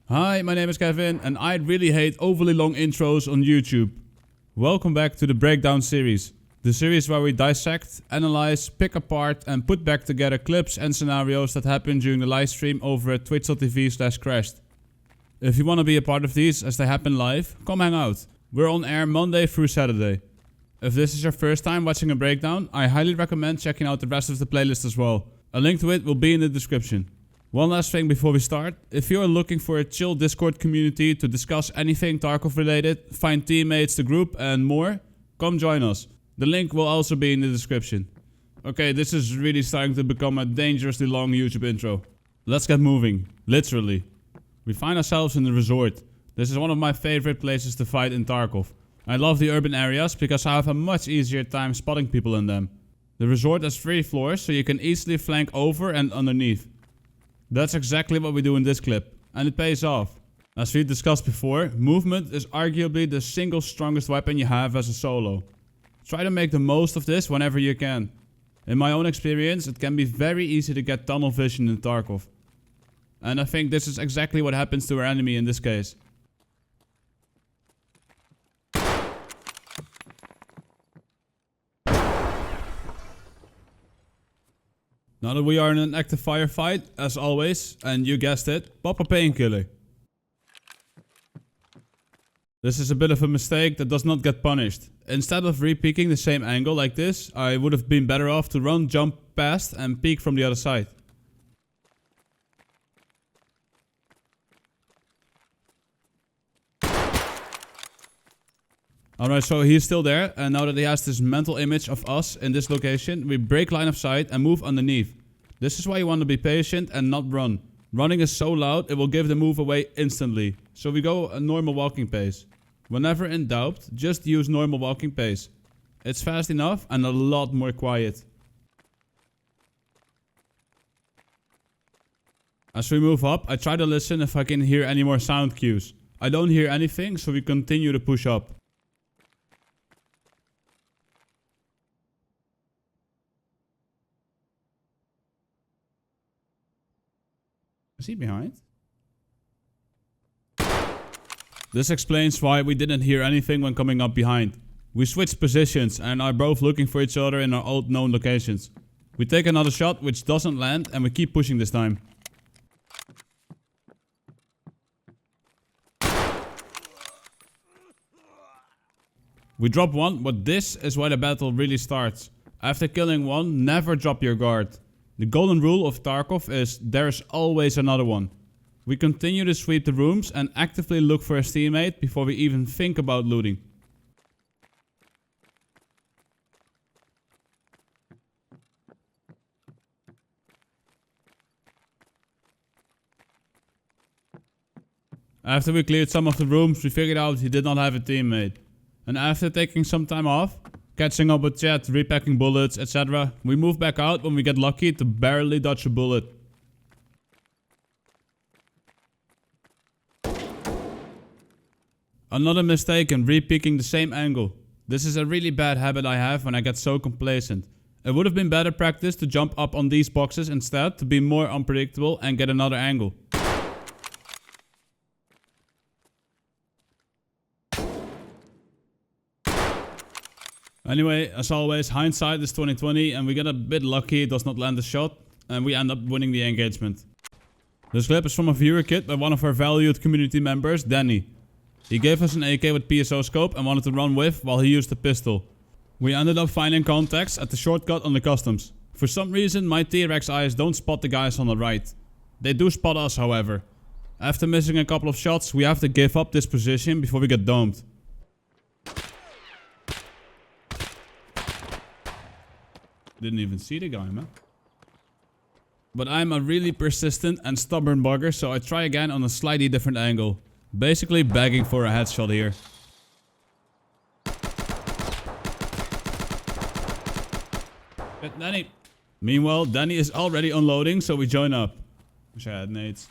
Hi, my name is Kevin and I really hate overly long intros on YouTube. Welcome back to the Breakdown series. The series where we dissect, analyze, pick apart and put back together clips and scenarios that happened during the live stream over at twitch.tv/crashed. If you want to be a part of these as they happen live, come hang out. We're on air Monday through Saturday. If this is your first time watching a breakdown, I highly recommend checking out the rest of the playlist as well. A link to it will be in the description. One last thing before we start, if you are looking for a chill Discord community to discuss anything Tarkov related, find teammates, the group and more, come join us. The link will also be in the description. Okay, this is really starting to become a dangerously long YouTube intro. Let's get moving, literally. We find ourselves in the resort. This is one of my favorite places to fight in Tarkov. I love the urban areas because I have a much easier time spotting people in them. The resort has 3 floors so you can easily flank over and underneath. That's exactly what we do in this clip, and it pays off. As we discussed before, movement is arguably the single strongest weapon you have as a solo. Try to make the most of this whenever you can. In my own experience, it can be very easy to get tunnel vision in Tarkov. And I think this is exactly what happens to our enemy in this case. Now that we are in an active firefight, as always, and you guessed it, pop a painkiller. This is a bit of a mistake that does not get punished. Instead of re-peeking the same angle like this, I would have been better off to run, jump past and peek from the other side. Alright, so he's still there, and now that he has this mental image of us in this location, we break line of sight and move underneath. This is why you want to be patient and not run. Running is so loud, it will give the move away instantly. So we go a normal walking pace. Whenever in doubt, just use normal walking pace. It's fast enough and a lot more quiet. As we move up, I try to listen if I can hear any more sound cues. I don't hear anything, so we continue to push up. Is he behind? This explains why we didn't hear anything when coming up behind. We switched positions and are both looking for each other in our old known locations. We take another shot which doesn't land and we keep pushing this time. We drop one, but this is where the battle really starts. After killing one, never drop your guard. The golden rule of Tarkov is there's always another one. We continue to sweep the rooms and actively look for his teammate before we even think about looting. After we cleared some of the rooms, we figured out he did not have a teammate. And after taking some time off, catching up with chat, repacking bullets, etc. we move back out when we get lucky to barely dodge a bullet. Another mistake in re-peeking the same angle. This is a really bad habit I have when I get so complacent. It would have been better practice to jump up on these boxes instead to be more unpredictable and get another angle. Anyway, as always, hindsight is 20/20 and we get a bit lucky, it does not land a shot and we end up winning the engagement. This clip is from a viewer kit by one of our valued community members, Danny. He gave us an AK with PSO scope and wanted to run with while he used a pistol. We ended up finding contacts at the shortcut on the customs. For some reason, my T-Rex eyes don't spot the guys on the right. They do spot us, however. After missing a couple of shots, we have to give up this position before we get domed. Didn't even see the guy, man. But I'm a really persistent and stubborn bugger, so I try again on a slightly different angle. Basically begging for a headshot here. Get Danny. Meanwhile, Danny is already unloading, so we join up. Wish I had nades.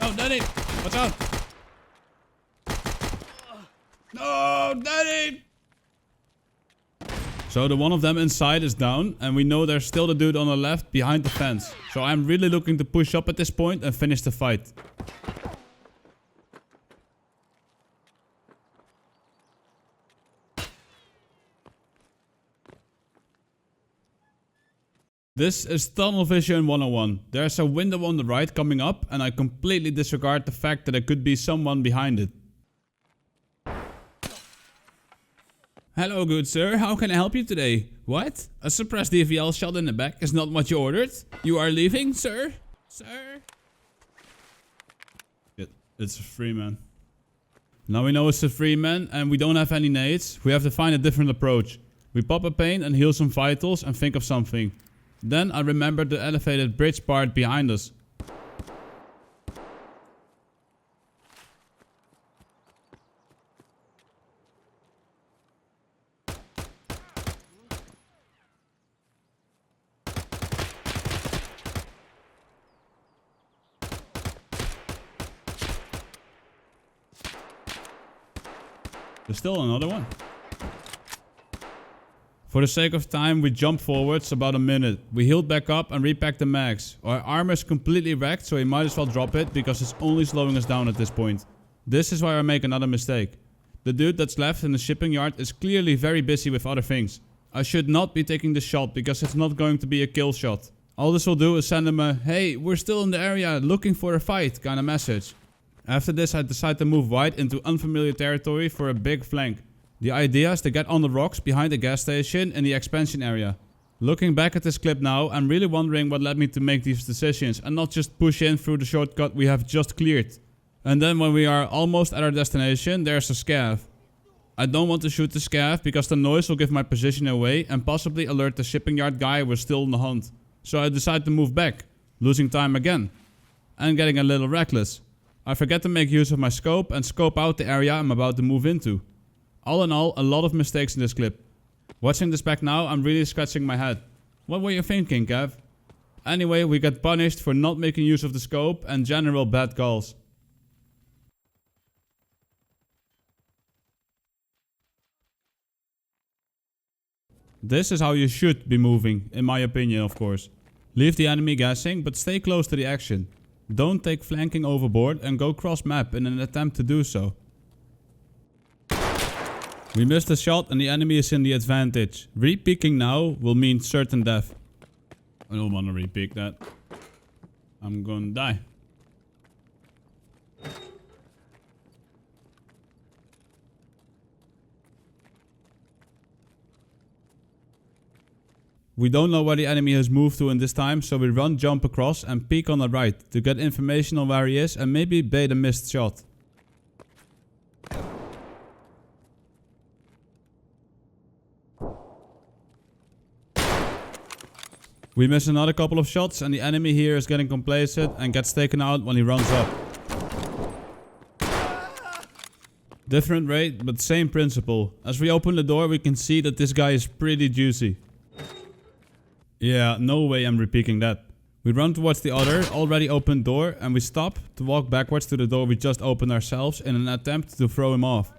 Oh, Danny! Watch out! No! No, Daddy! So the one of them inside is down, and we know there's still the dude on the left behind the fence. So I'm really looking to push up at this point and finish the fight. This is tunnel vision 101. There's a window on the right coming up, and I completely disregard the fact that there could be someone behind it. Hello, good sir. How can I help you today? What? A suppressed DVL shot in the back is not what you ordered? You are leaving, sir? Sir? It's a free man. Now we know it's a free man and we don't have any nades. We have to find a different approach. We pop a pain and heal some vitals and think of something. Then I remembered the elevated bridge part behind us. There's still another one. For the sake of time, we jump forwards about a minute. We healed back up and repacked the mags. Our armor is completely wrecked, so we might as well drop it because it's only slowing us down at this point. This is where I make another mistake. The dude that's left in the shipping yard is clearly very busy with other things. I should not be taking the shot because it's not going to be a kill shot. All this will do is send him a "Hey, we're still in the area looking for a fight" kind of message. After this, I decide to move wide into unfamiliar territory for a big flank. The idea is to get on the rocks behind the gas station in the expansion area. Looking back at this clip now, I'm really wondering what led me to make these decisions and not just push in through the shortcut we have just cleared. And then when we are almost at our destination, there's a scav. I don't want to shoot the scav because the noise will give my position away and possibly alert the shipping yard guy we're still on the hunt. So I decide to move back, losing time again. And getting a little reckless. I forget to make use of my scope and scope out the area I'm about to move into. All in all, a lot of mistakes in this clip. Watching this back now, I'm really scratching my head. What were you thinking, Kev? Anyway, we get punished for not making use of the scope and general bad calls. This is how you should be moving, in my opinion of course. Leave the enemy guessing, but stay close to the action. Don't take flanking overboard and go cross map in an attempt to do so. We missed a shot and the enemy is in the advantage. Re-peeking now will mean certain death. I don't want to re-peek that. I'm gonna die. We don't know where the enemy has moved to in this time, so we run jump across and peek on the right to get information on where he is and maybe bait a missed shot. We miss another couple of shots and the enemy here is getting complacent and gets taken out when he runs up. Different rate, but same principle. As we open the door we can see that this guy is pretty juicy. Yeah, no way I'm repeating that. We run towards the other, already open door and we stop to walk backwards to the door we just opened ourselves in an attempt to throw him off.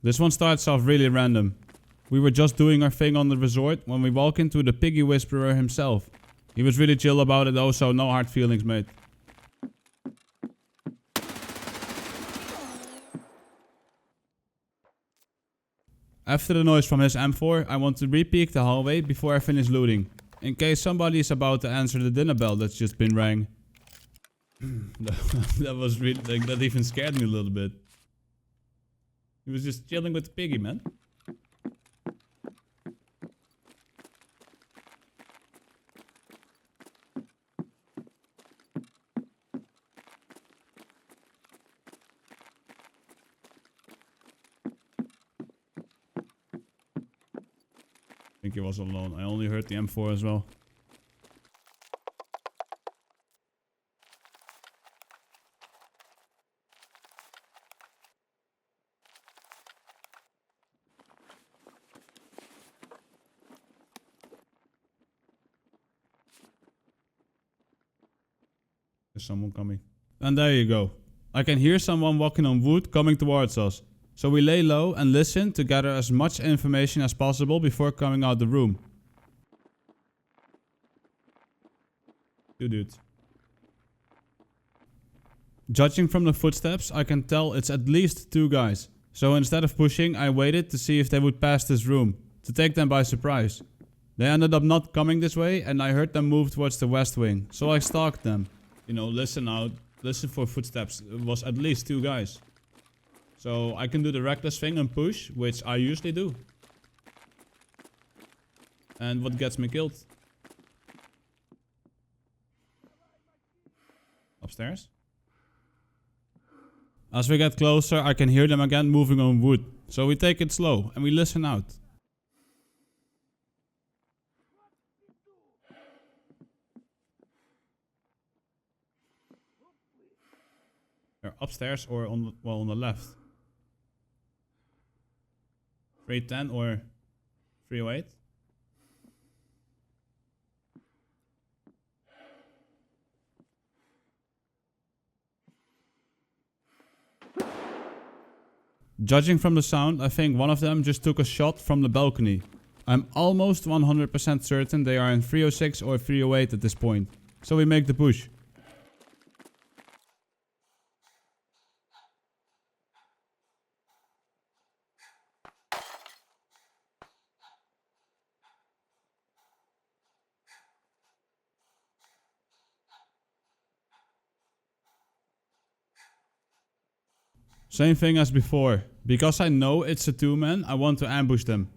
This one starts off really random. We were just doing our thing on the resort when we walk into the piggy whisperer himself. He was really chill about it though, so no hard feelings mate. After the noise from his M4, I want to re-peek the hallway before I finish looting. In case somebody is about to answer the dinner bell that's just been rang. That was really, like, that even scared me a little bit. He was just chilling with the piggy, man. I think he was alone. I only heard the M4 as well. There's someone coming. And there you go. I can hear someone walking on wood coming towards us. So we lay low and listen to gather as much information as possible before coming out the room. Dude. Judging from the footsteps, I can tell it's at least 2 guys. So instead of pushing, I waited to see if they would pass this room, to take them by surprise. They ended up not coming this way and I heard them move towards the west wing. So I stalked them. You know, listen out, listen for footsteps. It was at least 2 guys. So I can do the reckless thing and push, which I usually do. And what gets me killed? Upstairs? As we get closer, I can hear them again moving on wood. So we take it slow and we listen out. They're upstairs or on the left. 310 or 308. Judging from the sound, I think one of them just took a shot from the balcony. I'm almost 100% certain they are in 306 or 308 at this point. So we make the push. Same thing as before. Because I know it's a 2-man, I want to ambush them.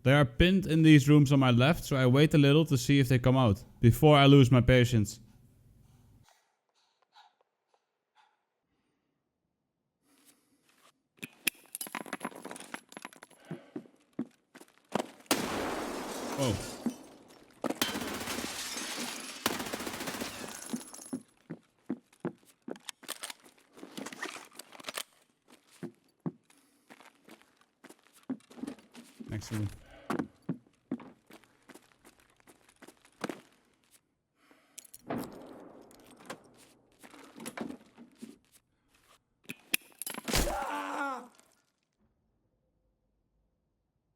They are pinned in these rooms on my left, so I wait a little to see if they come out, before I lose my patience. Oh. Next to me.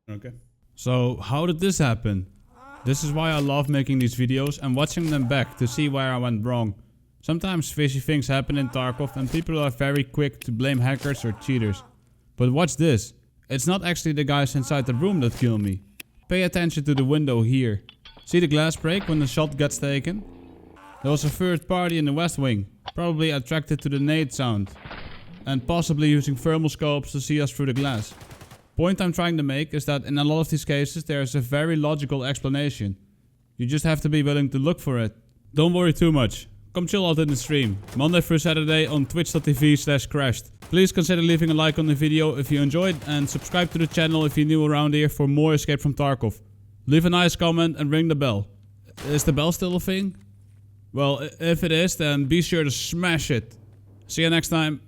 Okay. So, how did this happen? This is why I love making these videos and watching them back to see where I went wrong. Sometimes fishy things happen in Tarkov and people are very quick to blame hackers or cheaters. But watch this. It's not actually the guys inside the room that kill me. Pay attention to the window here. See the glass break when the shot gets taken? There was a third party in the west wing, probably attracted to the nade sound. And possibly using thermal scopes to see us through the glass. Point I'm trying to make is that in a lot of these cases there is a very logical explanation. You just have to be willing to look for it. Don't worry too much. Come chill out in the stream, Monday through Saturday on twitch.tv/crashed. Please consider leaving a like on the video if you enjoyed and subscribe to the channel if you're new around here for more Escape from Tarkov. Leave a nice comment and ring the bell. Is the bell still a thing? Well, if it is, then be sure to smash it. See you next time.